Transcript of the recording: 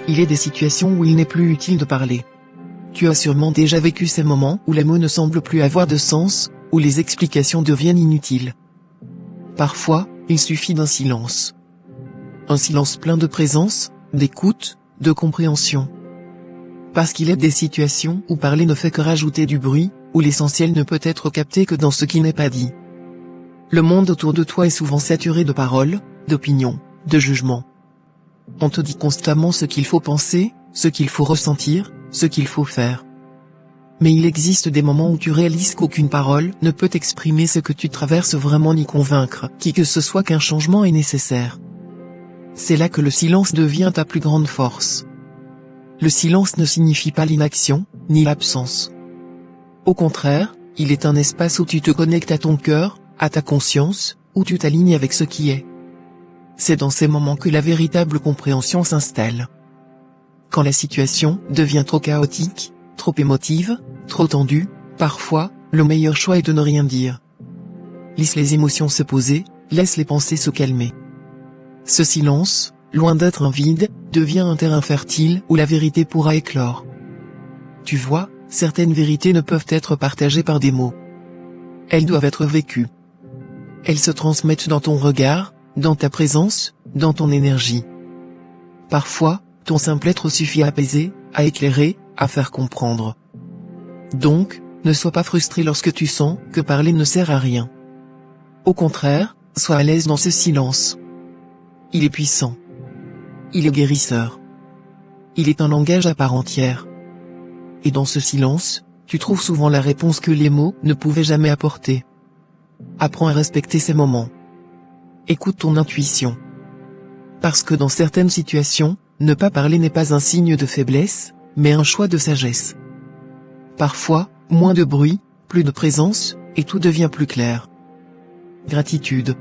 il est des situations où il n'est plus utile de parler. Tu as sûrement déjà vécu ces moments où les mots ne semblent plus avoir de sens, où les explications deviennent inutiles. Parfois, il suffit d'un silence. Un silence plein de présence, d'écoute, de compréhension. Parce qu'il est des situations où parler ne fait que rajouter du bruit, où l'essentiel ne peut être capté que dans ce qui n'est pas dit. Le monde autour de toi est souvent saturé de paroles, d'opinions, de jugements. On te dit constamment ce qu'il faut penser, ce qu'il faut ressentir, ce qu'il faut faire. Mais il existe des moments où tu réalises qu'aucune parole ne peut exprimer ce que tu traverses vraiment ni convaincre qui que ce soit qu'un changement est nécessaire. C'est là que le silence devient ta plus grande force. Le silence ne signifie pas l'inaction, ni l'absence. Au contraire, il est un espace où tu te connectes à ton cœur, à ta conscience, où tu t'alignes avec ce qui est. C'est dans ces moments que la véritable compréhension s'installe. Quand la situation devient trop chaotique, trop émotive, trop tendue, parfois, le meilleur choix est de ne rien dire. Laisse les émotions se poser, laisse les pensées se calmer. Ce silence, loin d'être un vide, devient un terrain fertile où la vérité pourra éclore. Tu vois, certaines vérités ne peuvent être partagées par des mots. Elles doivent être vécues. Elles se transmettent dans ton regard, dans ta présence, dans ton énergie. Parfois, ton simple être suffit à apaiser, à éclairer, à faire comprendre. Donc, ne sois pas frustré lorsque tu sens que parler ne sert à rien. Au contraire, sois à l'aise dans ce silence. Il est puissant. Il est guérisseur. Il est un langage à part entière. Et dans ce silence, tu trouves souvent la réponse que les mots ne pouvaient jamais apporter. Apprends à respecter ces moments. Écoute ton intuition. Parce que dans certaines situations, ne pas parler n'est pas un signe de faiblesse, mais un choix de sagesse. Parfois, moins de bruit, plus de présence, et tout devient plus clair. Gratitude.